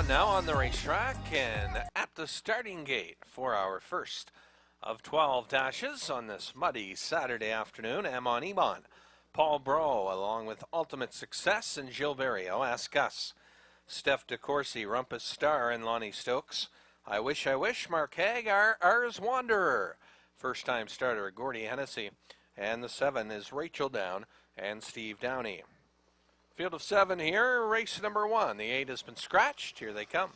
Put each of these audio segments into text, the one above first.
on now on the racetrack and at the starting gate for our first of 12 dashes on this muddy Saturday afternoon. Amon Iman, Paul Bro, along with Ultimate Success and Gilles Barrio. Ask Us, Steph DeCourcy, Rumpus Star, and Lonnie Stokes. I Wish, Mark Haig, Ars Wanderer. First-time starter, Gordy Hennessy. And the 7 is Rachel Down and Steve Downey. Field of 7 here, race number 1. The 8 has been scratched. Here they come.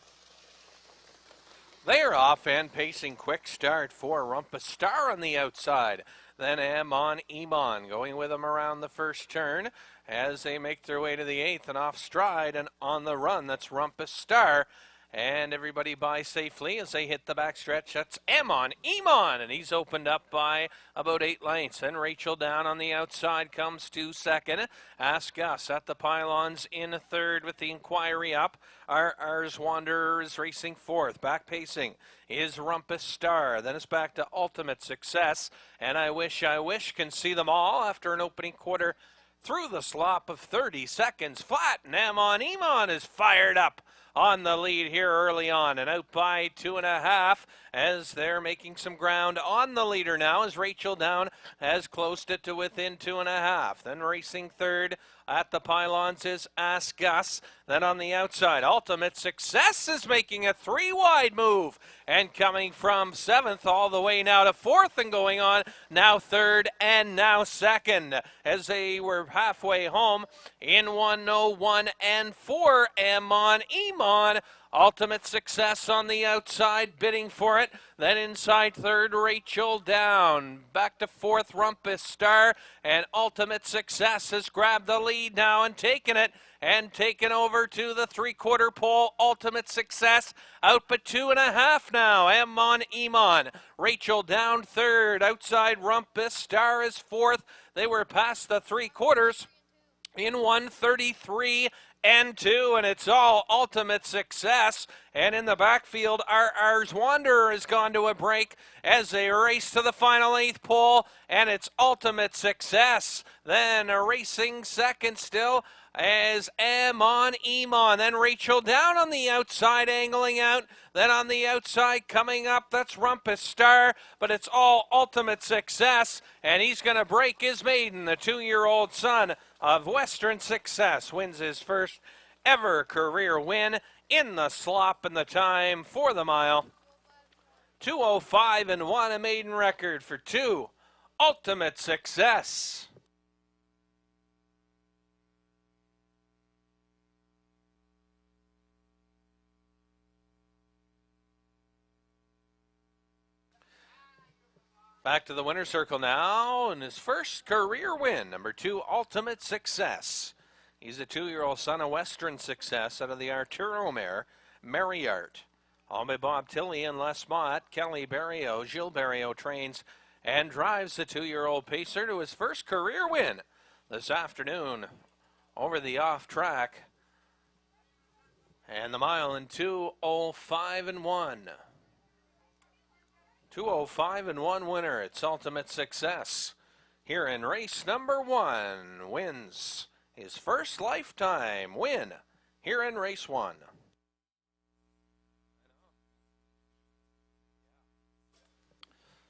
They are off and pacing. Quick start for Rumpus Star on the outside. Then Amon Iman going with them around the first turn as they make their way to the 8th and off stride and on the run. That's Rumpus Star. And everybody by safely as they hit the backstretch. That's Amon Iman, and he's opened up by about 8 lengths. And Rachel Down on the outside comes to second. Ask Us at the pylons in third with the inquiry up. Ars Wanderer is racing fourth. Back pacing is Rumpus Star. Then it's back to Ultimate Success. And I Wish can see them all after an opening quarter through the slop of 30 seconds flat. And Amon Iman is fired up on the lead here early on and out by 2.5 as they're making some ground on the leader now as Rachel Down has closed it to within 2.5. Then racing third at the pylons is Ask Us. Then on the outside, Ultimate Success is making a 3-wide move and coming from 7th all the way now to 4th and going on now 3rd and now 2nd as they were halfway home in 101 and 4. Amon Iman, Ultimate Success on the outside, bidding for it. Then inside third, Rachel Down. Back to 4th, Rumpus Star. And Ultimate Success has grabbed the lead now and taken it. And taken over to the 3/4 pole. Ultimate Success out but 2.5 now. Amon Iman. Rachel Down third. Outside Rumpus Star is 4th. They were past the 3/4 in 1:33 and 2, and it's all Ultimate Success. And in the backfield, Ars Wanderer has gone to a break as they race to the final 8th pole, and it's Ultimate Success. Then a racing second still as Amon Iman. Then Rachel Down on the outside, angling out. Then on the outside coming up, that's Rumpus Star, but it's all Ultimate Success, and he's going to break his maiden. The 2-year-old son of Western Success wins his first ever career win in the slop, and the time for the mile 2:05 and 1, a maiden record for 2 Ultimate Success. Back to the winner's circle now, and his first career win, number 2, Ultimate Success. He's a 2-year-old son of Western Success out of the Arturo mare, Marriart. All by Bob Tilley and Les Mott. Kelly Barrio, Gilles Barrio trains and drives the 2-year-old pacer to his first career win this afternoon over the off track. And the mile in 2:05 and 1. 2:05 and 1 winner. It's Ultimate Success. Here in race number 1, wins his first lifetime win here in race 1.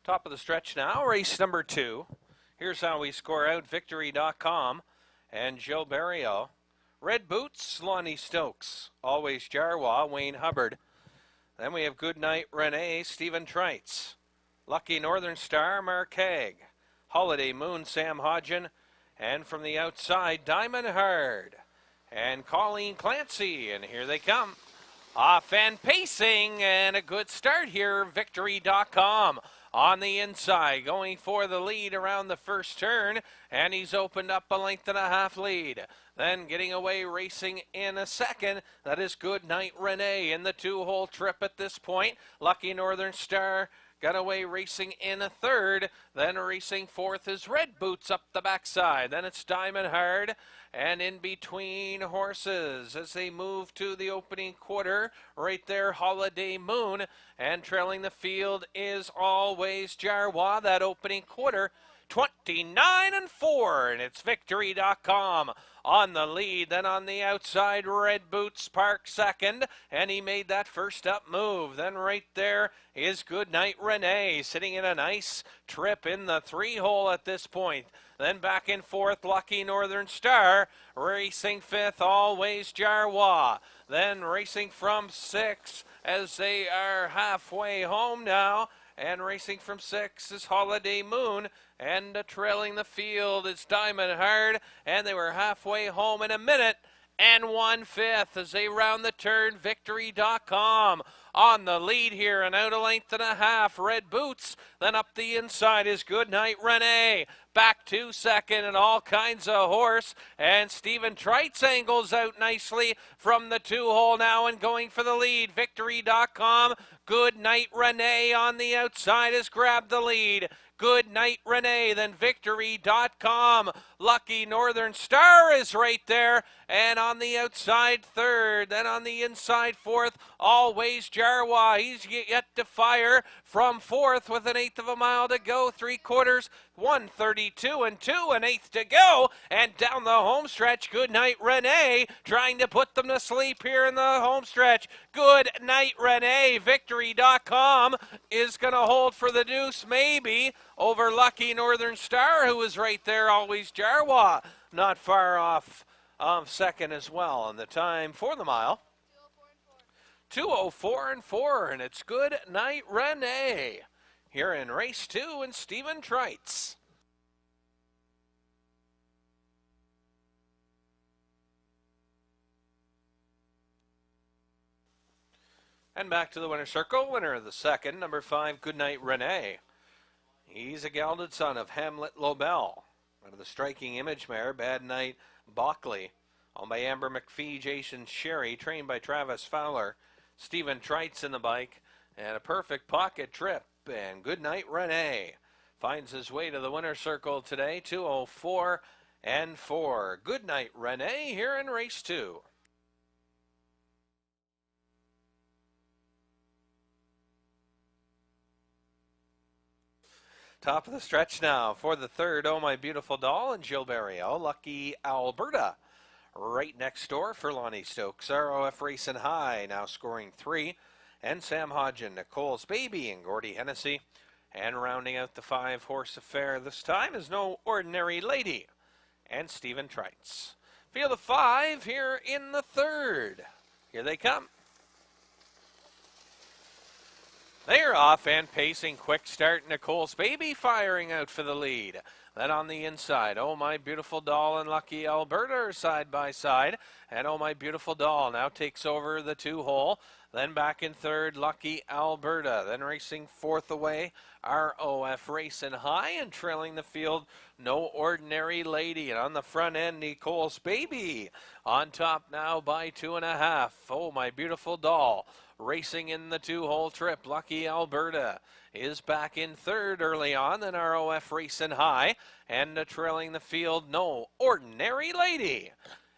Top of the stretch now, race number 2. Here's how we score out. Victory.com and Gilles Barrio. Red Boots, Lonnie Stokes. Always Jarwa, Wayne Hubbard. Then we have Goodnight Renee, Stephen Treitz. Lucky Northern Star, Mark Haig. Holiday Moon, Sam Hodgen. And from the outside, Diamond Hard. And Colleen Clancy, and here they come. Off and pacing, and a good start here, Victory.com. On the inside, going for the lead around the first turn, and he's opened up a 1.5 lead. Then getting away racing in a second, that is Goodnight Renee in the 2-hole trip at this point. Lucky Northern Star got away racing in a third. Then racing fourth is Red Boots up the backside. Then it's Diamond Hard, and in between horses as they move to the opening quarter, right there Holiday Moon, and trailing the field is Always Jarwa. That opening quarter 29-4, and it's Victory.com on the lead. Then on the outside, Red Boots Park second, and he made that first up move. Then right there is Goodnight Renee, sitting in a nice trip in the 3-hole at this point. Then back in fourth, Lucky Northern Star. Racing fifth, Always Jarwa. Then racing from six as they are halfway home now. And racing from six is Holiday Moon. And trailing the field is Diamond Hard. And they were halfway home in a minute and 1/5 as they round the turn. Victory.com on the lead here, and out a length and a half, Red Boots. Then up the inside is Goodnight Renee. Back to second, and all kinds of horse. And Stephen Trites angles out nicely from the 2-hole now and going for the lead. Victory.com. Goodnight Renee on the outside has grabbed the lead. Goodnight Renee, then Victory.com. Lucky Northern Star is right there, and on the outside third, then on the inside fourth, Always Jarwa. He's yet to fire from fourth with 1/8 of a mile to go, 3/4, 1:32 and 2 1/8 to go, and down the home stretch, Goodnight Renee trying to put them to sleep here in the home stretch. Goodnight Renee, Victory.com is going to hold for the deuce maybe over Lucky Northern Star, who was right there. Always Jarwa not far off second as well. And the time for the mile, 2:04 and 4, and it's Goodnight Renee here in race 2 and Stephen Trites. And back to the winner's circle. Winner of the second, number 5, Goodnight Renee. He's a gelded son of Hamlet Lobel. Out of the Striking Image mare, Bad Night Bockley. Owned by Amber McPhee, Jason Sherry, trained by Travis Fowler. Stephen Trites in the bike, and a perfect pocket trip. And Goodnight Renee finds his way to the winner's circle today, 2:04 and 4. Goodnight Renee here in race 2. Top of the stretch now for the third, Oh My Beautiful Doll and Jill Barrio, Lucky Alberta. Right next door for Lonnie Stokes, ROF Racing High now scoring 3. And Sam Hodgin, Nicole's Baby, and Gordy Hennessy. And rounding out the 5-horse affair this time is No Ordinary Lady and Stephen Trites. Field of 5 here in the third. Here they come. They're off and pacing. Quick start. Nicole's Baby firing out for the lead. Then on the inside, Oh My Beautiful Doll and Lucky Alberta are side by side. And Oh My Beautiful Doll now takes over the 2-hole. Then back in third, Lucky Alberta. Then racing fourth away, ROF Racing High. And trailing the field, No Ordinary Lady. And on the front end, Nicole's Baby. On top now by 2.5. Oh My Beautiful Doll. Racing in the 2-hole trip, Lucky Alberta is back in third early on, then ROF Racing High, and trailing the field, No Ordinary Lady.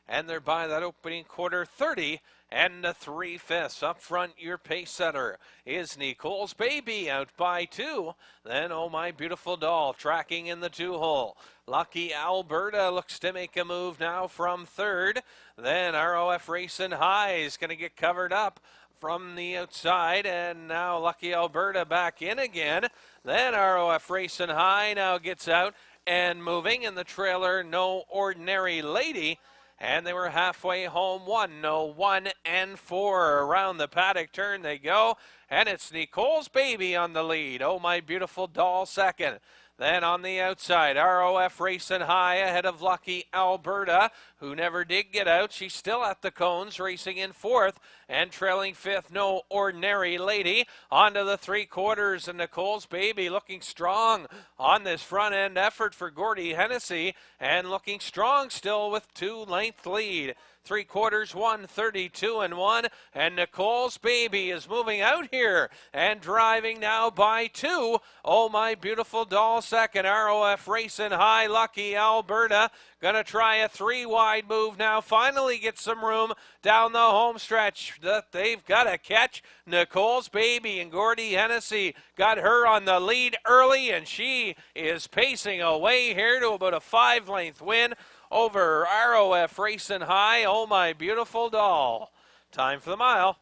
And they're by that opening quarter, 30 and 3/5. Up front, your pace setter is Nicole's Baby out by 2. Then Oh My Beautiful Doll tracking in the 2-hole. Lucky Alberta looks to make a move now from third. Then ROF Racing High is going to get covered up from the outside, and now Lucky Alberta back in again. Then ROF Racing High now gets out and moving in the trailer, No Ordinary Lady. And they were halfway home, 1:01 and 4. Around the paddock turn they go, and it's Nicole's Baby on the lead. Oh My Beautiful Doll second. Then on the outside, ROF Racing High ahead of Lucky Alberta, who never did get out. She's still at the cones, racing in fourth, and trailing fifth, No Ordinary Lady. Onto the 3/4, and Nicole's Baby looking strong on this front end effort for Gordy Hennessy, and looking strong still with 2-length lead. 3/4, 1:32 and 1, and Nicole's Baby is moving out here and driving now by 2. Oh My Beautiful Doll second, ROF Racing High, Lucky Alberta Gonna try a 3-wide move now. Finally get some room down the home stretch that they've got to catch. Nicole's Baby and Gordy Hennessy got her on the lead early, and she is pacing away here to about a 5-length win over ROF Racing High. Oh, my beautiful doll. Time for the mile.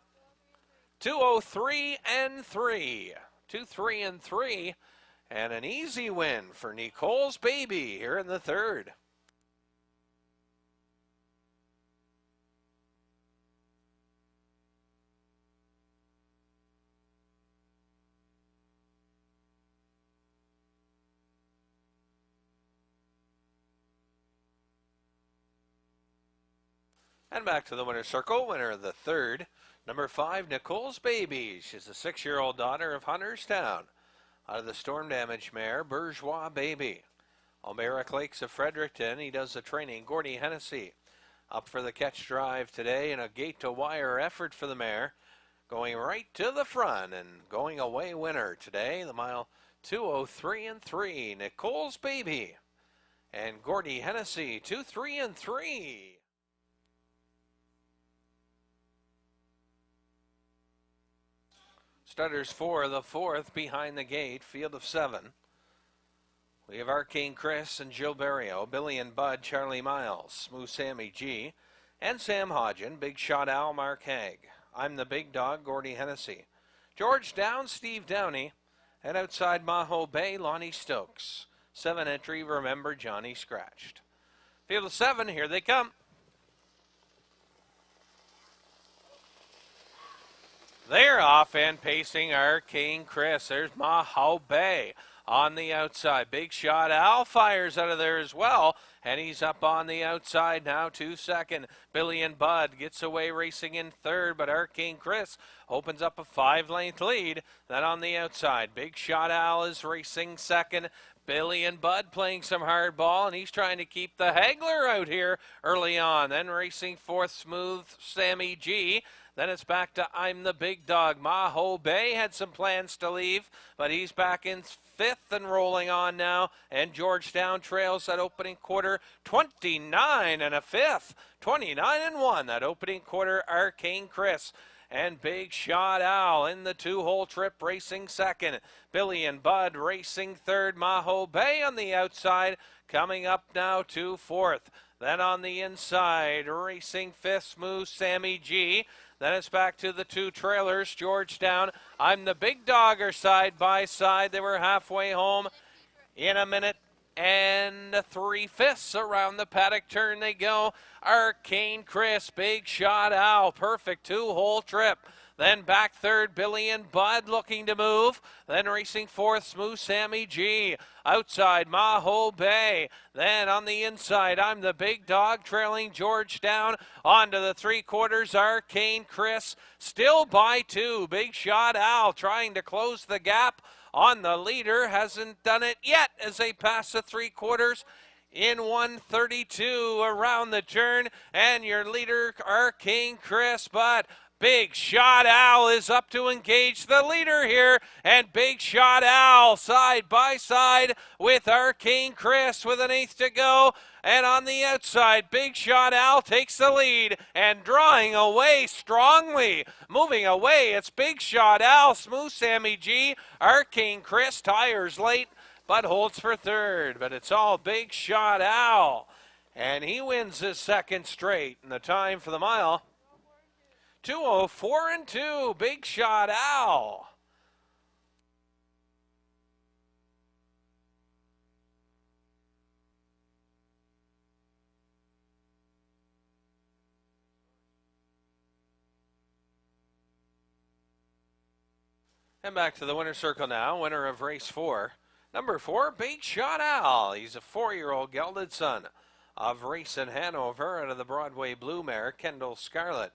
2:03 and 3. 2-3 and 3. And an easy win for Nicole's Baby here in the third. And back to the winner's circle. Winner of the third, number 5, Nicole's Baby. She's a 6-year-old daughter of Hunterstown. Out of the storm-damaged mare, Bourgeois Baby. Almeric Lakes of Fredericton, he does the training. Gordy Hennessy up for the catch drive today in a gate-to-wire effort for the mare. Going right to the front and going away winner today. The mile 2:03 and 3. Nicole's Baby and Gordy Hennessy 2-3 and 3. Starters for the fourth behind the gate, field of 7. We have Arcane Chris and Jill Barrio, Billy and Bud, Charlie Miles, Smooth Sammy G, and Sam Hodgen, Big Shot Al, Mark Haig. I'm the Big Dog, Gordy Hennessy. George Down, Steve Downey, and outside Maho Bay, Lonnie Stokes. 7 entry, remember Johnny Scratched. Field of 7, here they come. They're off and pacing Arcane Chris. There's Maho Bay on the outside. Big Shot Al fires out of there as well. And he's up on the outside now, 2 second. Billy and Bud gets away racing in third, but Arcane Chris opens up a 5-length lead. Then on the outside, Big Shot Al is racing second. Billy and Bud playing some hard ball, and he's trying to keep the haggler out here early on. Then racing fourth, Smooth Sammy G. Then it's back to I'm the Big Dog. Maho Bay had some plans to leave, but he's back in fifth and rolling on now. And Georgetown trails that opening quarter, 29 and a fifth. 29 and 1, that opening quarter, Arcane Chris. And Big Shot Al in the 2-hole trip racing second. Billy and Bud racing third. Maho Bay on the outside coming up now to fourth. Then on the inside racing fifth, Smooth Sammy G. Then it's back to the 2 trailers, Georgetown. I'm the Big Dog are side by side. They were halfway home in a minute and 3/5 around the paddock turn they go. Arcane Chris, Big Shot Al, perfect 2-hole trip. Then back third, Billy and Bud looking to move. Then racing fourth, Smooth Sammy G. Outside, Maho Bay. Then on the inside, I'm the Big Dog trailing Georgetown. On to the 3/4, Arcane Chris. Still by 2. Big Shot Al trying to close the gap on the leader. Hasn't done it yet as they pass the 3/4. In 1:32 around the turn. And your leader, Arcane Chris, but Big Shot Al is up to engage the leader here, and Big Shot Al side by side with Arcane Chris with an 1/8 to go. And on the outside, Big Shot Al takes the lead and drawing away strongly. Moving away, it's Big Shot Al, Smooth Sammy G, Arcane Chris, tires late, but holds for third. But it's all Big Shot Al, and he wins his second straight. And the time for the mile, 2:04 and 2, Big Shot Al. And back to the winner's circle now, winner of race 4. Number 4, Big Shot Al. He's a 4-year-old gelded son of Racing Hanover out of the Broadway Blue mare, Kendall Scarlet.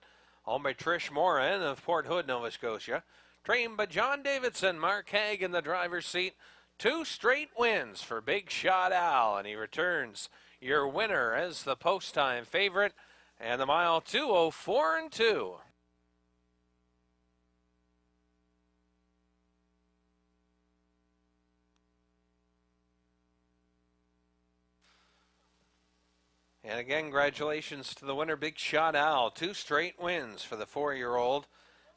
Owned by Trish Moran of Port Hood, Nova Scotia. Trained by John Davidson, Mark Haig in the driver's seat. 2 straight wins for Big Shot Al, and he returns your winner as the post-time favorite. And the mile, 2:04 and 2. And again, congratulations to the winner, Big Shot Al. 2 straight wins for the 4-year-old.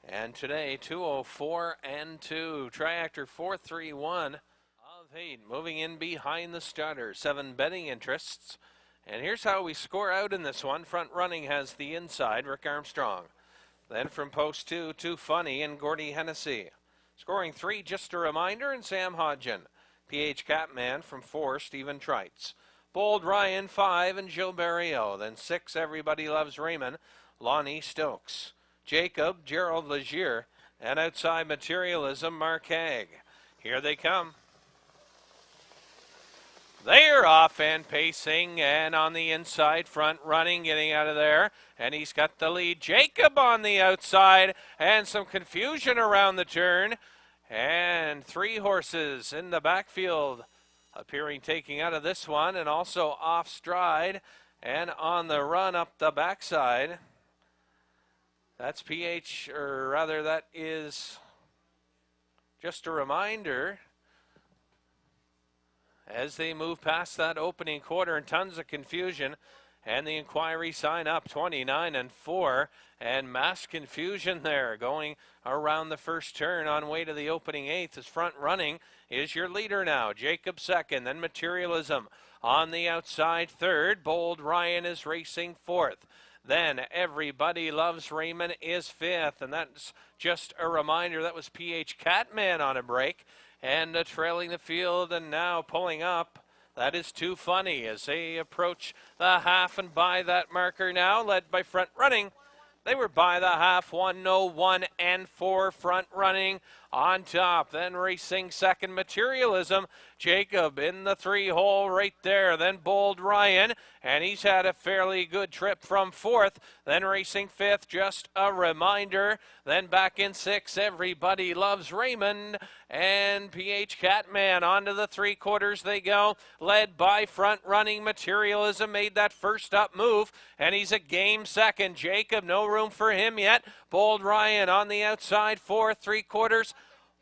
And today, 2:04 and 2. Triactor 431 of 8. Moving in behind the starter. 7 betting interests. And here's how we score out in this one. Front running has the inside, Rick Armstrong. Then from post 2, Too Funny and Gordy Hennessy. Scoring 3, Just a Reminder, and Sam Hodgen. PH Catman from 4, Stephen Trites. Bold Ryan, 5, and Jill Barrio. Then 6, Everybody Loves Raymond, Lonnie Stokes. Jacob, Gerald Legier, and outside Materialism, Mark Haig. Here they come. They're off and pacing, and on the inside, front running, getting out of there, and he's got the lead. Jacob on the outside, and some confusion around the turn, and 3 horses in the backfield appearing taking out of this one, and also off stride, and on the run up the backside. That's PH, or rather that is Just a Reminder. As they move past that opening quarter, and tons of confusion, and the inquiry sign up 29 and 4, and mass confusion there going around the first turn on way to the opening 8th. As front running is your leader now. Jacob second, then Materialism on the outside third. Bold Ryan is racing 4th. Then Everybody Loves Raymond is 5th, and that's Just a Reminder. That was PH Catman on a break, and trailing the field, and now pulling up. That is Too Funny as they approach the half and by that marker now, led by front running. They were by the half, 1:01 and 4, front running on top. Then racing second, Materialism. Jacob in the 3-hole right there. Then Bold Ryan, and he's had a fairly good trip from 4th. Then racing 5th, Just a Reminder. Then back in 6th, Everybody Loves Raymond. And PH Catman onto the 3/4 they go, led by front running Materialism. Made that first up move, and he's a game second. Jacob, no room for him yet. Bold Ryan on the outside, 4th, 3/4.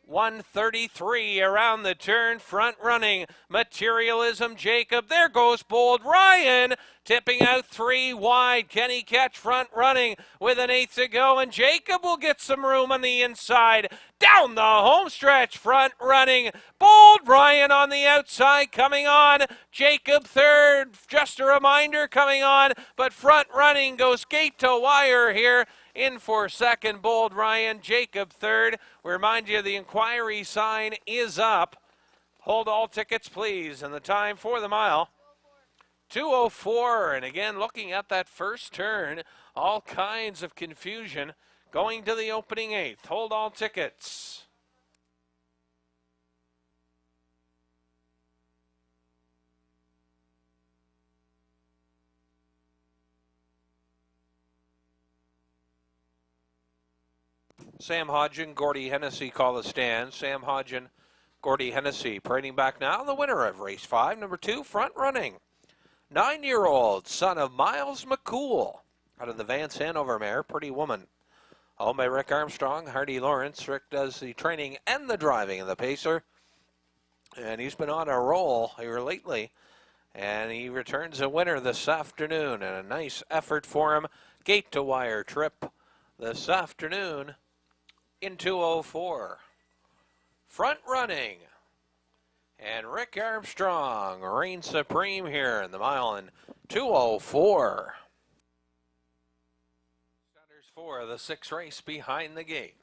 133 around the turn, front running Materialism. Jacob, there goes Bold Ryan, tipping out 3 wide. Can he catch front running with an 1/8 to go? And Jacob will get some room on the inside. Down the home stretch, front running Bold Ryan on the outside coming on. Jacob third, Just a Reminder coming on, but front running goes gate to wire here. In for second, Bold Ryan. Jacob third. We remind you the inquiry sign is up. Hold all tickets, please. And the time for the mile, 2:04. And again, looking at that first turn, all kinds of confusion going to the opening 8th. Hold all tickets. Sam Hodgen, Gordy Hennessy call the stand. Sam Hodgen, Gordy Hennessy parading back now. The winner of race 5, number 2, front running. 9-year-old son of Miles McCool out of the Vance Hanover mare, Pretty Woman. Owned by Rick Armstrong, Hardy Lawrence. Rick does the training and the driving of the pacer. And he's been on a roll here lately. And he returns a winner this afternoon. And a nice effort for him. Gate to wire trip this afternoon in 2:04. Front running. And Rick Armstrong reigns supreme here in the mile in 2:04. Starters for the 6th race behind the gate.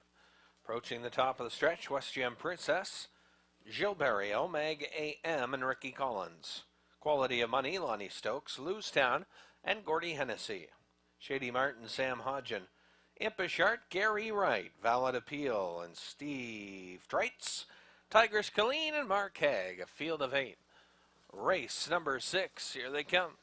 Approaching the top of the stretch, West Gem Princess, Jill Barrio, Meg A.M., and Ricky Collins. Quality of Money, Lonnie Stokes, Lewstown, and Gordy Hennessy. Shady Martin, Sam Hodgen. Impish Art, Gary Wright, Valid Appeal, and Steve Trites. Tigress Colleen and Mark Haig, a field of 8. Race number 6, here they come.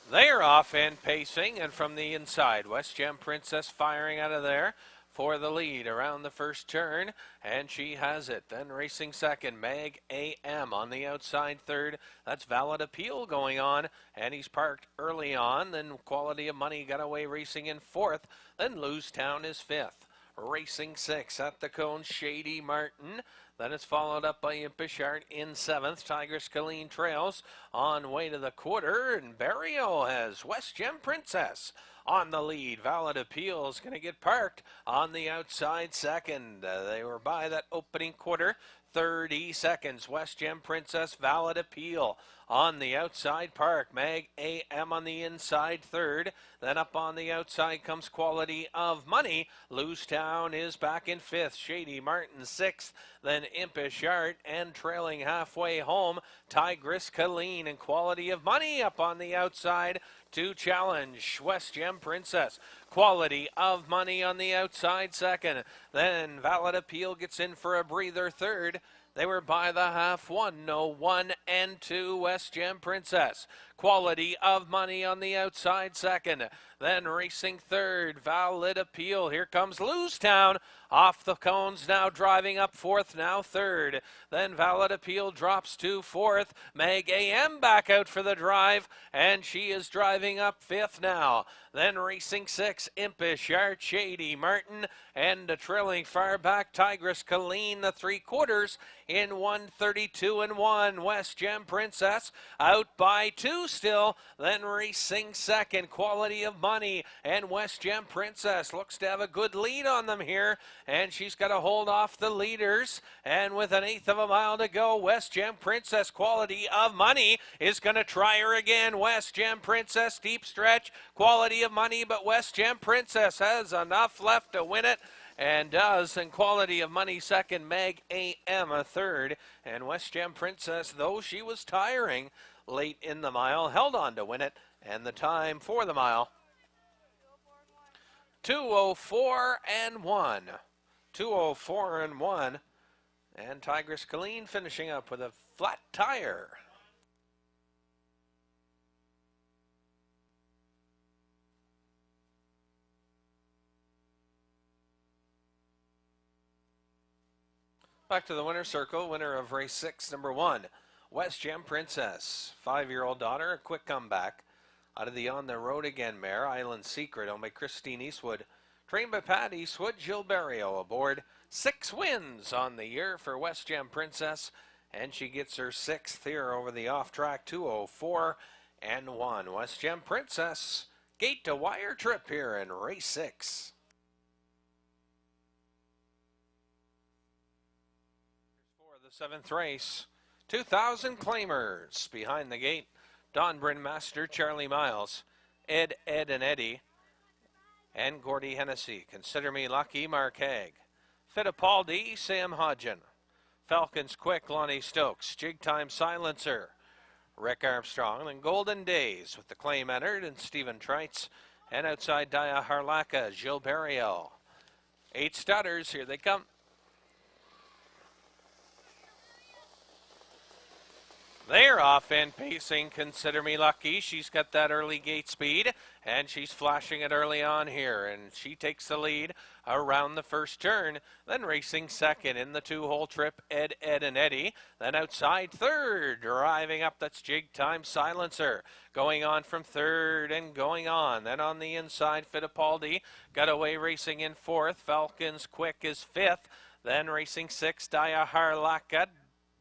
They're off and pacing, and from the inside, West Gem Princess firing out of there for the lead around the first turn, and she has it. Then racing second, Meg A.M. on the outside third. That's Valid Appeal going on, and he's parked early on. Then Quality of Money got away racing in 4th. Then Lewstown is 5th. Racing 6 at the cone, Shady Martin. Then it's followed up by Impishart in 7th. Tigress Colleen trails on way to the quarter. And Barrio has West Gem Princess on the lead. Valid Appeal is going to get parked on the outside second. They were by that opening quarter. 30 seconds. West Gem Princess, Valid Appeal on the outside park. Mag AM on the inside third. Then up on the outside comes Quality of Money. Loose Town is back in 5th. Shady Martin 6th. Then Impish Art, and trailing halfway home, Tigress Colleen, and Quality of Money up on the outside to challenge West Gem Princess. Quality of Money on the outside second. Then Valid Appeal gets in for a breather third. They were by the half. 1 and 2 West Gem Princess. Quality of Money on the outside second. Then racing third, Valid Appeal. Here comes Loose Town off the cones, now driving up 4th, now 3rd. Then Valid Appeal drops to 4th. Mag AM back out for the drive, and she is driving up 5th now. Then racing 6, Impish Art, Shady Martin, and trailing far back, Tigress Colleen, the 3/4 in 1:32 and 1. West Gem Princess out by 2 still. Then racing second, Quality of Money, and West Gem Princess looks to have a good lead on them here, and she's got to hold off the leaders. And with an 1/8 of a mile to go, West Gem Princess, Quality of Money is going to try her again. West Gem Princess, deep stretch, Quality of Money, but West Gem Princess has enough left to win it, and does. And Quality of Money second, Mag AM a third. And West Gem Princess, though she was tiring late in the mile, held on to win it. And the time for the mile, 2:04 and 1. 2:04 and 1. And Tigress Colleen finishing up with a flat tire. Back to the winner's circle. Winner of race 6, number 1, West Gem Princess. 5-year-old daughter, a quick comeback out of the On the Road Again mare, Island Secret, owned by Christine Eastwood. Trained by Pat Eastwood, Jill Barrio aboard. 6 wins on the year for West Gem Princess, and she gets her 6th here over the off-track. 2:04 and 1. West Gem Princess, gate to wire trip here in race 6. For the 7th race, 2,000 claimers behind the gate. Don Bryn Master, Charlie Miles, Ed, and Eddie, and Gordy Hennessy. Consider Me Lucky, Mark Haig. Fittipaldi, Sam Hodgen. Falcons Quick, Lonnie Stokes. Jig Time Silencer, Rick Armstrong. And Golden Days with the claim entered, and Stephen Treitz. And outside Dia Harlaka, Gilles Barrio. 8 stutters, here they come. They're off and pacing. Consider Me Lucky. She's got that early gate speed, and she's flashing it early on here, and she takes the lead around the first turn. Then racing second in the 2-hole trip, Ed, and Eddie. Then outside third, driving up, that's Jig Time Silencer. Going on from third and going on. Then on the inside, Fittipaldi got away racing in 4th. Falcons Quick is 5th. Then racing 6, Dia Harlaka,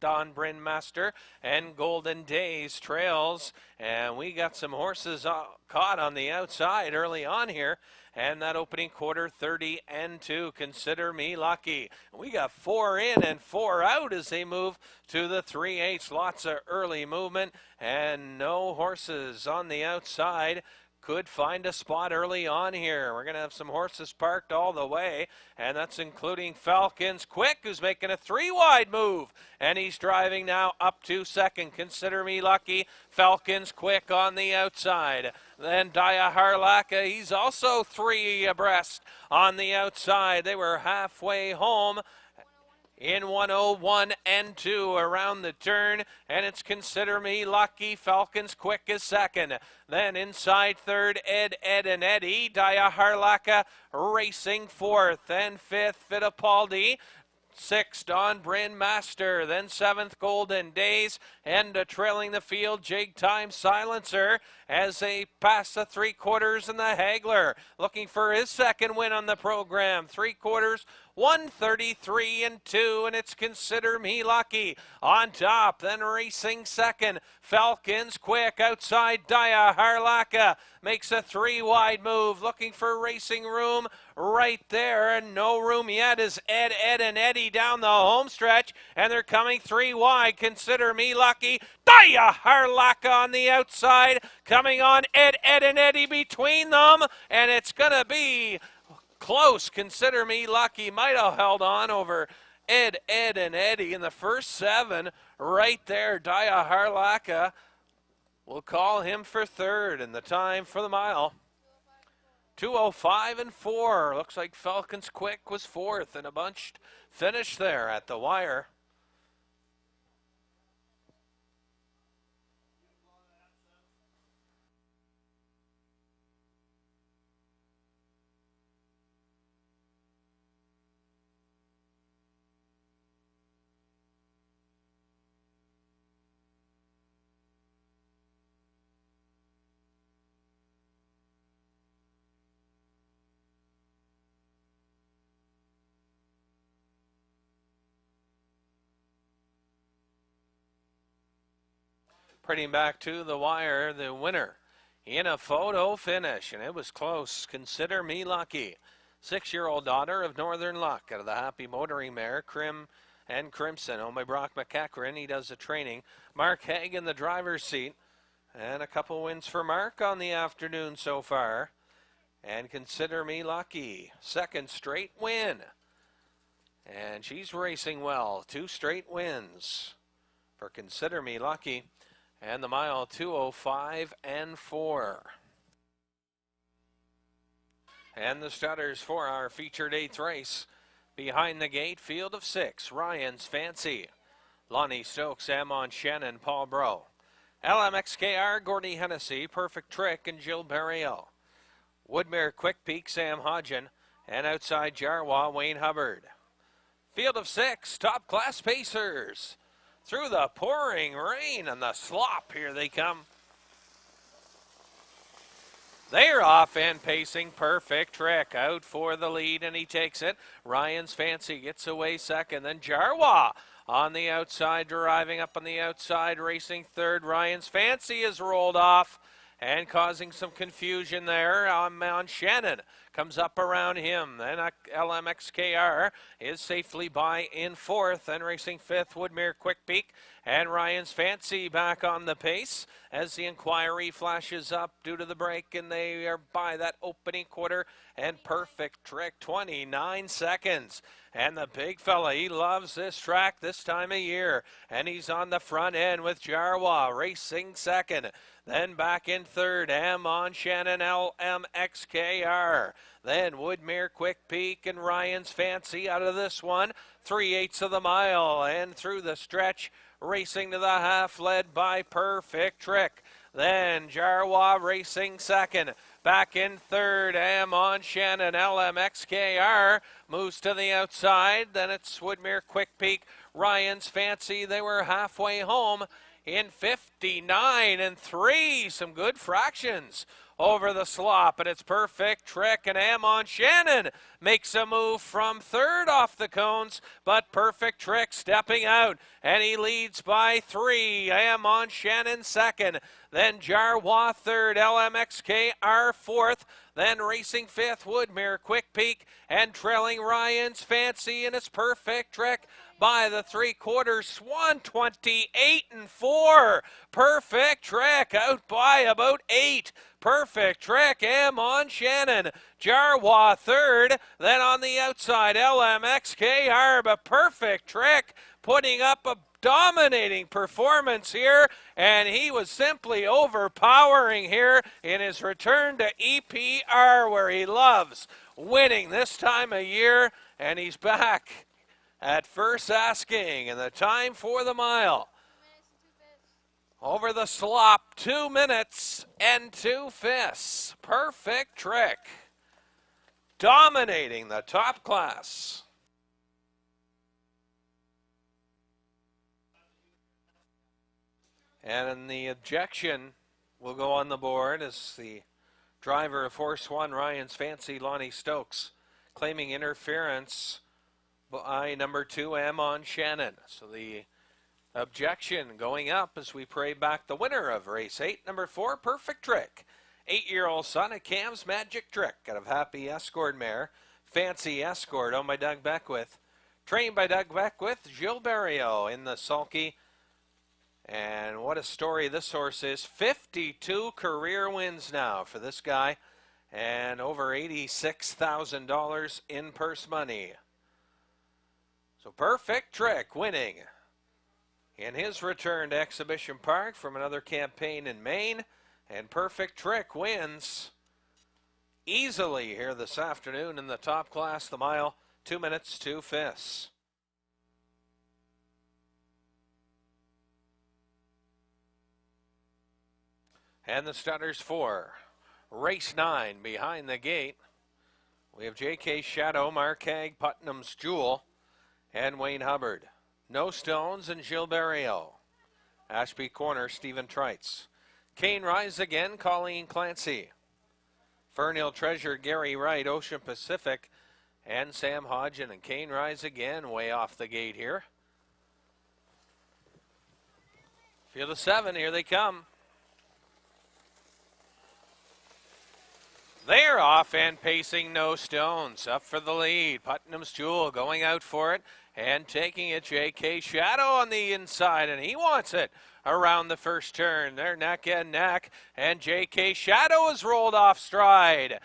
Don Bryn Master, and Golden Days trails. And we got some horses caught on the outside early on here. And that opening quarter, 30 and 2. Consider Me Lucky. We got 4 in and 4 out as they move to the 3/8. Lots of early movement and no horses on the outside. Could find a spot early on here. We're going to have some horses parked all the way, and that's including Falcons Quick, who's making a 3-wide move, and he's driving now up to second. Consider Me Lucky, Falcons Quick on the outside. Then Dia Harlaka, he's also 3 abreast on the outside. They were halfway home in 1:01 and 2 around the turn, and it's Consider Me Lucky. Falcons Quick is second. Then inside third, Ed, and Eddie. Dia Harlaka racing 4th, and 5th, Fittipaldi. 6th, Don Bryn Master, then 7th, Golden Days, and trailing the field, Jig Time Silencer as they pass the 3/4 and the Hagler, looking for his second win on the program. 3/4, 1:33 and 2, and it's Consider Me Lucky on top. Then racing second, Falcons Quick outside. Daya Harlaka makes a 3-wide move, looking for racing room right there, and no room yet as Ed, and Eddie down the home stretch, and they're coming 3 wide. Consider Me Lucky. Daya Harlaka on the outside, coming on Ed, and Eddie between them, and it's going to be close. Consider Me Lucky might have held on over Ed, and Eddie in the first 7 right there. Daya Harlaka will call him for third, and the time for the mile, 2:05 and 4. Looks like Falcons Quick was fourth, and a bunched finish there at the wire. Pretty back to the wire, the winner in a photo finish, and it was close. Consider Me Lucky. 6-year-old daughter of Northern Luck out of the Happy Motoring mare, Crim and Crimson. Owned by Brock McEachran. He does the training. Mark Haig in the driver's seat. And a couple wins for Mark on the afternoon so far. And Consider Me Lucky. Second straight win. And she's racing well. 2 straight wins for Consider Me Lucky. And the mile, 2:05 and 4. And the starters for our featured 8th race. Behind the gate, field of 6. Ryan's Fancy. Lonnie Stokes, Amon Shannon, Paul Bro. LMXKR, Gordy Hennessy, Perfect Trick, and Jill Barrio. Woodmere Quick Peak, Sam Hodgen. And outside Jarwa, Wayne Hubbard. Field of 6, top class pacers. Through the pouring rain and the slop, here they come. They're off and pacing. Perfect Trick out for the lead, and he takes it. Ryan's Fancy gets away second. Then Jarwa on the outside, driving up on the outside, racing third. Ryan's Fancy is rolled off and causing some confusion there on Shannon. Comes up around him. Then LMXKR is safely by in fourth, and racing fifth, Woodmere Quick Peak. And Ryan's Fancy back on the pace as the inquiry flashes up due to the break, and they are by that opening quarter. And Perfect Trick, 29 seconds. And the big fella, he loves this track this time of year. And he's on the front end with Jarwa racing second. Then back in third, Amon Shannon, LMXKR. Then Woodmere Quick Peak and Ryan's Fancy out of this one. 3/8 of the mile and through the stretch, racing to the half, led by Perfect Trick. Then Jarwa racing second. Back in third, Amon Shannon, LMXKR moves to the outside. Then it's Woodmere Quick Peak, Ryan's Fancy. They were halfway home in 59 and 3. Some good fractions over the slop, and it's Perfect Trick, and Amon Shannon makes a move from third off the cones, but Perfect Trick stepping out, and he leads by 3. Amon Shannon second, then Jarwa third, LMXKR fourth, then racing fifth, Woodmere Quick Peak, and trailing Ryan's Fancy, and it's Perfect Trick by the 3/4, 128 and 4. Perfect Trick out by about 8. Perfect Trick, Amon Shannon. Jarwa third, then on the outside, LMXKR, but Perfect Trick putting up a dominating performance here, and he was simply overpowering here in his return to EPR, where he loves winning this time of year, and he's back at first asking, and the time for the mile. Over the slop, 2 minutes and 2 fifths. Perfect Trick dominating the top class. And the objection will go on the board as the driver of Horse 1, Ryan's Fancy, Lonnie Stokes, claiming interference by number 2, Amon Shannon. So the objection going up as we pray back the winner of race 8, number 4, Perfect Trick. 8-year-old son of Cam's Magic Trick out of Happy Escort mare, Fancy Escort, owned by Doug Beckwith. Trained by Doug Beckwith, Gilles Barrio in the sulky. And what a story this horse is. 52 career wins now for this guy. And over $86,000 in purse money. So Perfect Trick winning in his return to Exhibition Park from another campaign in Maine. And Perfect Trick wins easily here this afternoon in the top class, the mile, 2 minutes, 2 fifths. And the stutters for race 9 behind the gate. We have J.K. Shadow, Marcag, Putnam's Jewel, and Wayne Hubbard. No Stones and Gilles Barrio. Ashby Corner, Stephen Trites. Kane Rise Again, Colleen Clancy. Fernhill Treasure, Gary Wright, Ocean Pacific, and Sam Hodgen. And Kane Rise Again way off the gate here. Field of 7, here they come. They're off and pacing No Stones. Up for the lead. Putnam's Jewel going out for it and taking it. J.K. Shadow on the inside, and he wants it around the first turn. They're neck and neck, and J.K. Shadow is rolled off stride.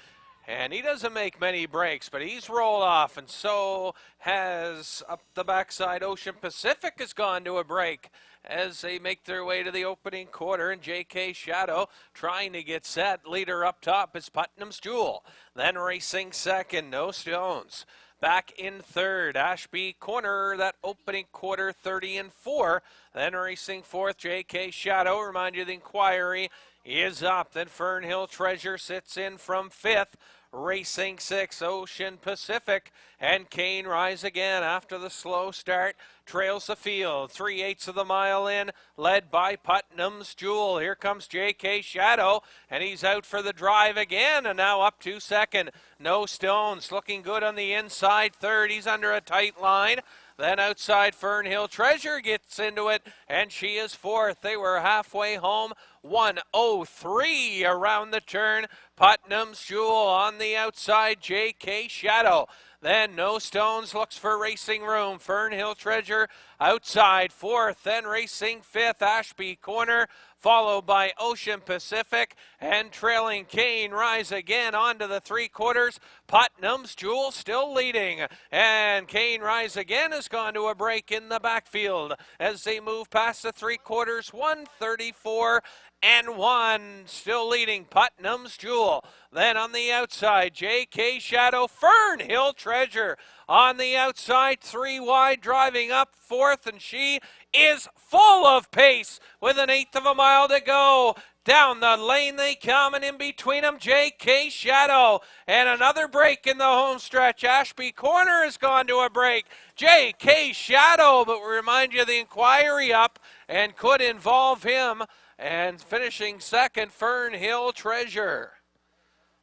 And he doesn't make many breaks, but he's rolled off, and so has up the backside Ocean Pacific has gone to a break as they make their way to the opening quarter, and J.K. Shadow trying to get set. Leader up top is Putnam's Jewel. Then racing second, No Stones. Back in third, Ashby Corner, that opening quarter, 30-4. Then racing fourth, J.K. Shadow. Remind you the inquiry is up. Then Fernhill Treasure sits in from fifth. Racing six, Ocean Pacific, and Kane Rise Again after the slow start trails the field. 3/8 of the mile in, led by Putnam's Jewel. Here comes J.K. Shadow, and he's out for the drive again, and now up to second. No Stones looking good on the inside. Third, he's under a tight line. Then outside, Fernhill Treasure gets into it, and she is fourth. They were halfway home. 1:03 around the turn. Putnam's Jewel on the outside. J.K. Shadow. Then No Stones looks for racing room. Fernhill Treasure outside fourth. Then racing fifth, Ashby Corner, followed by Ocean Pacific, and trailing Kane Rise Again onto the 3/4. Putnam's Jewel still leading, and Kane Rise Again has gone to a break in the backfield as they move past the 3/4. 1:34-1, still leading Putnam's Jewel. Then on the outside, J.K. Shadow, Fernhill Treasure on the outside, 3 wide, driving up fourth, and she is full of pace with 1/8 of a mile to go. Down the lane they come, and in between them, J.K. Shadow. And another break in the home stretch. Ashby Corner has gone to a break. J.K. Shadow, but we remind you the inquiry up and could involve him. And finishing second, Fernhill Treasure.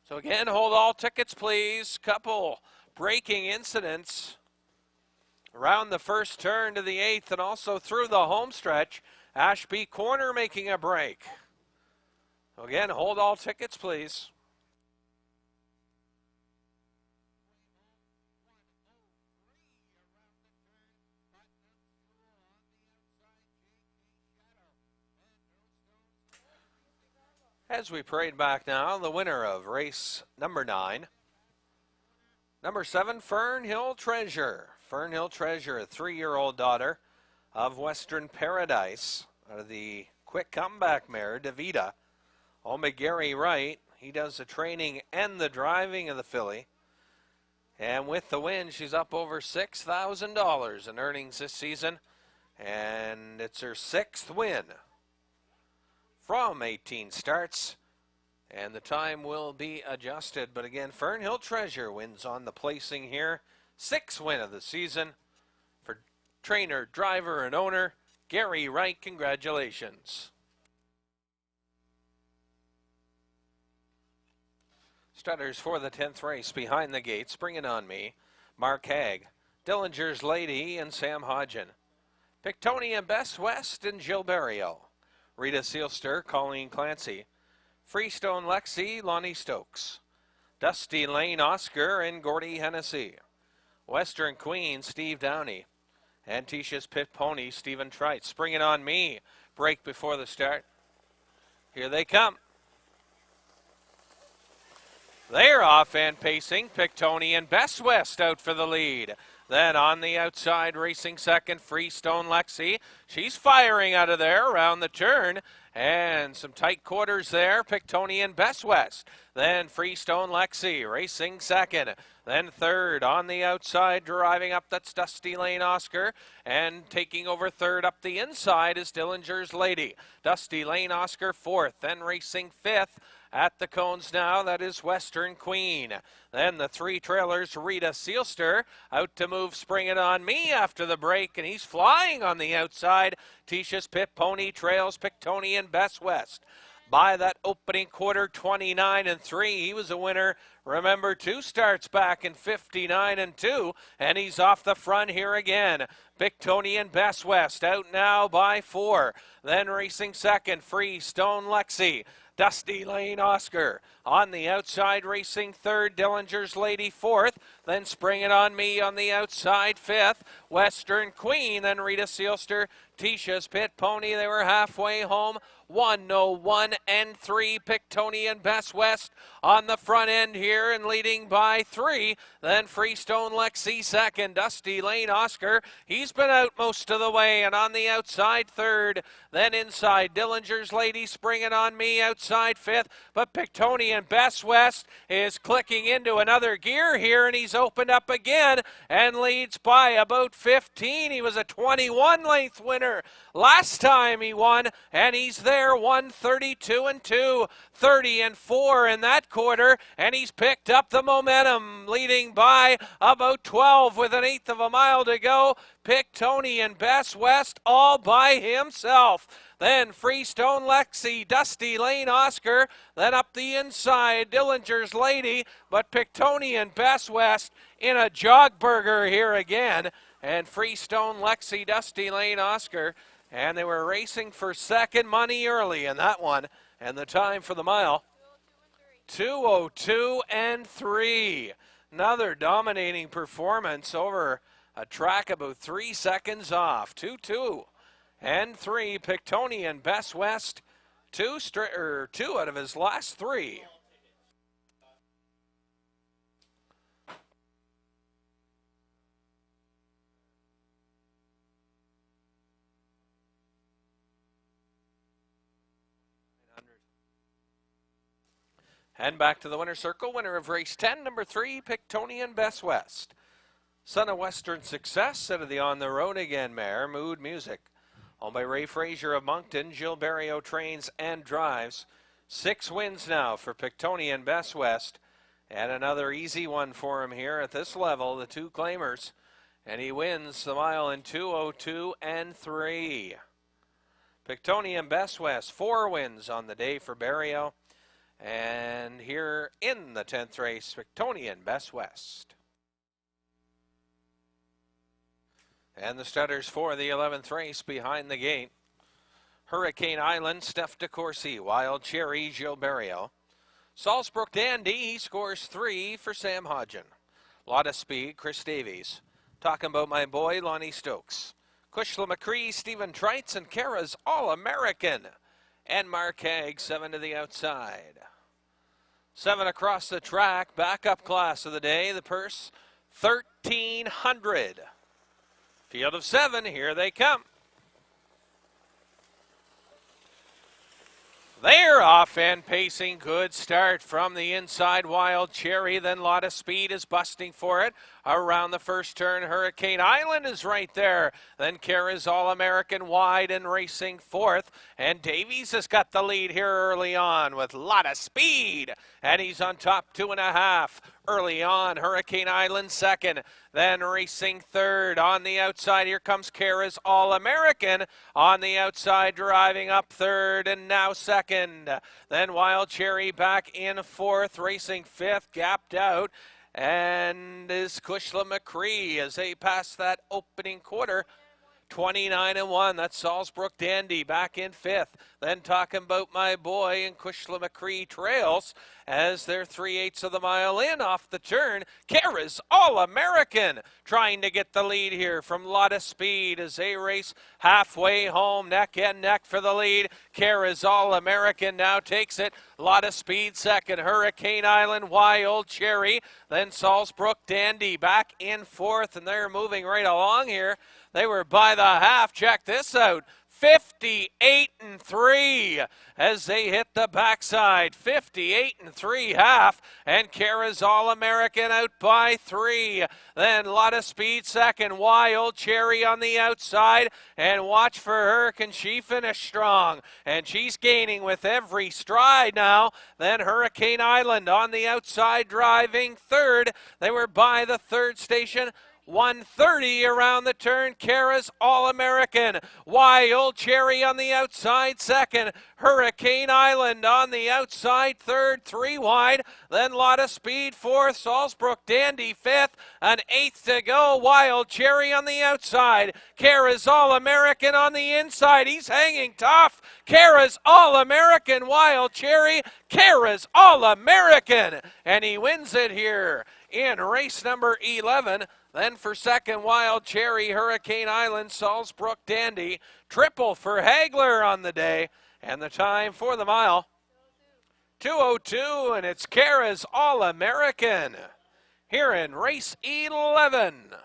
So again, hold all tickets, please. Couple braking incidents around the first turn to the 8th and also through the home stretch. Ashby Corner making a break. So again, hold all tickets, please. As we parade back now, the winner of race number 9. Number 7, Fernhill Treasure. Fernhill Treasure, a 3-year-old daughter of Western Paradise, out of the quick comeback mare, Davida. Owned by Gary Wright. He does the training and the driving of the filly. And with the win, she's up over $6,000 in earnings this season. And it's her 6th win from 18 starts, and the time will be adjusted. But again, Fernhill Treasure wins on the placing here. 6th win of the season for trainer, driver, and owner Gary Wright. Congratulations. Stutters for the 10th race behind the gates. Bring It On Me. Mark Haig, Dillinger's Lady, and Sam Hodgen. Pictonia Best West and Jill Barrio. Rita Sealster, Colleen Clancy. Freestone Lexi, Lonnie Stokes. Dusty Lane Oscar and Gordy Hennessy. Western Queen, Steve Downey. Anticia's Pit Pony, Stephen Trites. Bring It On Me. Break before the start. Here they come. They're off and pacing. Pictonian Best West out for the lead. Then on the outside, racing second, Freestone Lexi. She's firing out of there around the turn. And some tight quarters there, Pictonian Best West. Then Freestone Lexi racing second. Then third on the outside, driving up, that's Dusty Lane Oscar. And taking over third up the inside is Dillinger's Lady. Dusty Lane Oscar fourth, then racing fifth. At the cones now, that is Western Queen. Then the three trailers, Rita Sealster, out to move Bring It On Me after the break, and he's flying on the outside. Tisha's Pit Pony trails Pictonian Best West. By that opening quarter, 29-3, he was a winner. Remember, 2 starts back in 59-2, and he's off the front here again. Pictonian Best West out now by 4. Then racing second, Freestone Lexi. Dusty Lane Oscar on the outside, racing third, Dillinger's Lady fourth, then Bring It On Me on the outside fifth, Western Queen, then Rita Sealster, Tisha's Pit Pony, they were halfway home, 101-3, Pictonian Best West on the front end here and leading by 3, then Freestone Lexi second, Dusty Lane Oscar, he's been out most of the way, and on the outside third, then inside Dillinger's Lady, Bring It On Me outside fifth, but Pictonian Best West is clicking into another gear here, and he's opened up again and leads by about 15. He was a 21 length winner last time he won, and he's there 132-2, 30-4 in that quarter, and he's picked up the momentum, leading by about 12 with an eighth of a mile to go. Pictonian Best West all by himself. Then Freestone Lexi, Dusty Lane Oscar, then up the inside, Dillinger's Lady, but Pictonian Best West in a jog burger here again, and Freestone Lexi, Dusty Lane Oscar, and they were racing for second money early in that one, and the time for the mile, 2:02-3. Another dominating performance over a track about 3 seconds off, 2:02-3, Pictonian Best West, two out of his last 3. And back to the winner's circle, winner of race 10, number 3, Pictonian Best West. Son of Western Success out of the On the Road Again mare, Mood Music. Owned by Ray Frazier of Moncton, Jill Barrio trains and drives. 6 wins now for Pictonian Best West. And another easy one for him here at this level, the 2 claimers. And he wins the mile in 2:02-3. Pictonian Best West, 4 wins on the day for Barrio. And here in the 10th race, Pictonian Best West. And the stutters for the 11th race behind the gate. Hurricane Island, Steph DeCourcy, Wild Cherry, Jill Barrio. Salzbrook Dandy, he scores 3 for Sam Hodgen. Lot of Speed, Chris Davies. Talking about my boy, Lonnie Stokes. Cushla McCree, Stephen Trites, and Kara's All-American. And Mark Haig, 7 to the outside. 7 across the track, backup class of the day, the purse, 1,300. Field of 7, here they come. They're off and pacing. Good start from the inside. Wild Cherry, then Lot of Speed is busting for it. Around the first turn, Hurricane Island is right there. Then Kara's All-American wide and racing fourth. And Davies has got the lead here early on with Lot of Speed. And he's on top 2.5. Early on, Hurricane Island second, then racing third. On the outside, here comes Kara's All-American. On the outside, driving up third and now second. Then Wild Cherry back in fourth, racing fifth, gapped out. And is Kushla McCree as they pass that opening quarter. 29-1, that's Salzbrook Dandy back in fifth. Then talking about my boy and Kushla McCree trails as they're 3/8 of the mile in off the turn. Kara's All-American trying to get the lead here from Lotta Speed as they race halfway home, neck and neck for the lead. Kara's All-American now takes it. Lotta Speed second, Hurricane Island, Wild Cherry, then Salzbrook Dandy back in fourth, and they're moving right along here. They were by the half. Check this out. 58-3 as they hit the backside. 58-3 half, and Kara's All-American out by 3. Then Lotta Speed second, Wild Cherry on the outside, and watch for her. Can she finish strong? And she's gaining with every stride now. Then Hurricane Island on the outside driving third. They were by the third station. 130 around the turn. Kara's All-American. Wild Cherry on the outside second. Hurricane Island on the outside third, 3 wide. Then Lotta Speed fourth. Salzbrook Dandy fifth. An eighth to go. Wild Cherry on the outside. Kara's All-American on the inside. He's hanging tough. Kara's All-American. Wild Cherry. Kara's All-American. And he wins it here in race number 11. Then for second, Wild Cherry, Hurricane Island, Salzbrook Dandy. Triple for Hagler on the day. And the time for the mile, 2:02, and it's Kara's All-American here in race 11.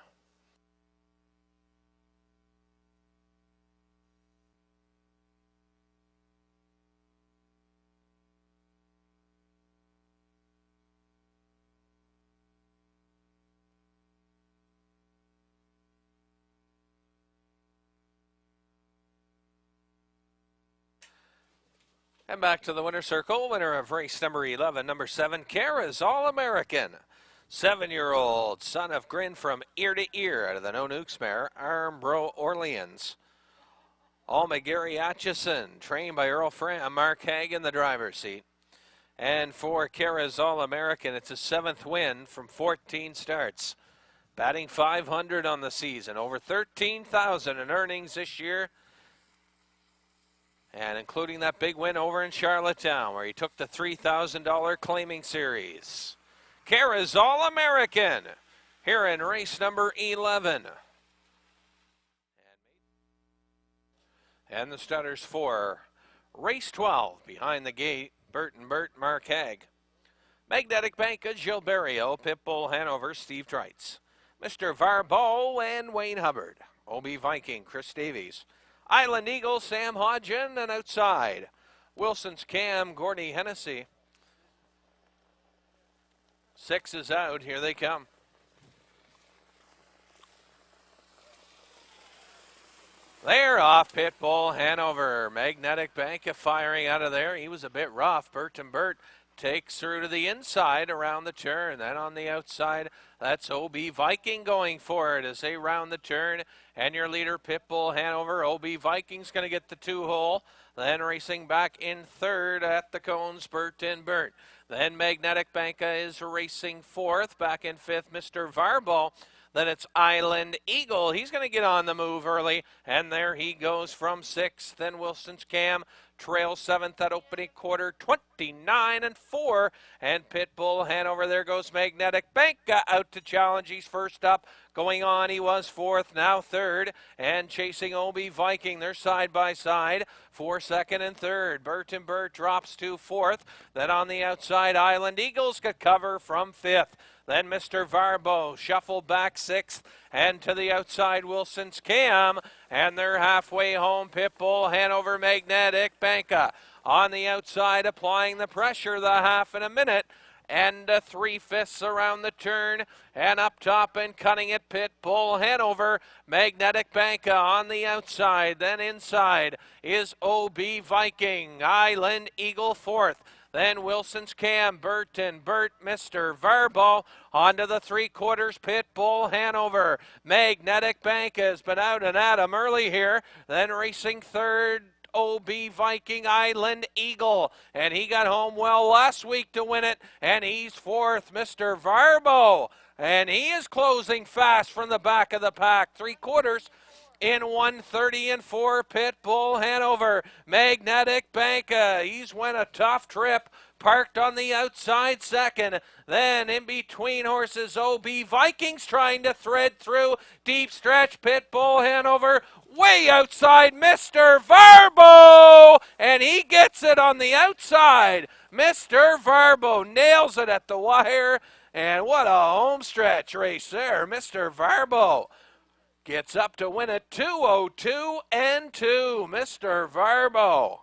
And back to the winner's circle, winner of race number 11, number 7, Kara's All-American. 7-year-old son of Grin from ear to ear out of the No Nukes mare, Armbro Orleans. Almagiri Atchison, trained by Mark Haig in the driver's seat. And for Kara's All-American, it's a 7th win from 14 starts. Batting .500 on the season, over $13,000 in earnings this year. And including that big win over in Charlottetown where he took the $3,000 claiming series. Kara's All-American here in race number 11. And the starters for race 12 behind the gate, Bert, Mark Haig. Magnetic Banca, Gilles Barrio, Pitbull Hanover, Steve Treitz. Mr. Varbeau and Wayne Hubbard. OB Viking, Chris Davies. Island Eagle, Sam Hodgen, and outside, Wilson's Cam, Gordy Hennessy. 6 is out. Here they come. They're off. Pitbull, Hanover. Magnetic Banca firing out of there. He was a bit rough. Bert takes through to the inside around the turn. Then on the outside, that's OB Viking going for it as they round the turn. And your leader, Pitbull Hanover. OB Viking's going to get the 2-hole. Then racing back in third at the cones, Bert. Then Magnetic Banca is racing fourth. Back in fifth, Mr. Varbo. Then it's Island Eagle. He's going to get on the move early. And there he goes from sixth. Then Wilson's Cam trails seventh at opening quarter, 29-4. And Pitbull Hanover, there goes Magnetic Banca out to challenge. He's first up. Going on, he was fourth, now third. And chasing OB Viking, they're side by side for second and third. Bert drops to fourth. Then on the outside, Island Eagles could cover from fifth. Then Mr. Varbo shuffled back sixth, and to the outside Wilson's Cam, and they're halfway home. Pitbull Hanover, Magnetic Banca on the outside, applying the pressure, the half in a minute, and 3/5 around the turn, and up top and cutting it, Pitbull Hanover, Magnetic Banca on the outside. Then inside is OB Viking, Island Eagle fourth. Then Wilson's Cam, Burt and Burt, Mr. Varbo. Onto the 3/4 Pit Bull Hanover. Magnetic Bank has been out and at him early here. Then racing third, OB Viking Island Eagle, and he got home well last week to win it, and he's fourth, Mr. Varbo, and he is closing fast from the back of the pack, 3/4 in 1:30 and 4, Pit Bull Hanover. Magnetic Banka, he's went a tough trip, parked on the outside second. Then in between horses, OB Vikings trying to thread through. Deep stretch, Pit Bull Hanover, way outside, Mr. Varbo, and he gets it on the outside. Mr. Varbo nails it at the wire, and what a home stretch race there. Mr. Varbo gets up to win it 2:02 and 2, Mr. Varbo.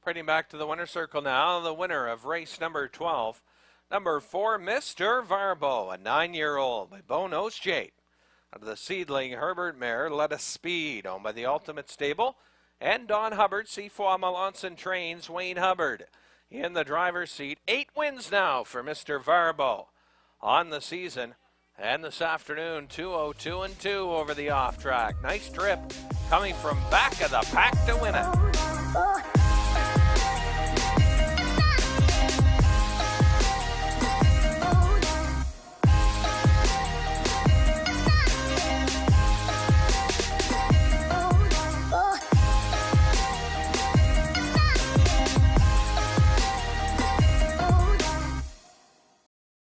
Heading back to the winner's circle now, the winner of race number 12, number 4, Mr. Varbo, a 9-year-old by Bo Nose Jade. Out of the seedling Herbert mare, Let Us Speed, owned by the Ultimate Stable, and Don Hubbard, Seafoy Melanson trains Wayne Hubbard. In the driver's seat, 8 wins now for Mr. Varbo on the season. And this afternoon, 2:02 and 2 over the off track. Nice trip coming from back of the pack to win it.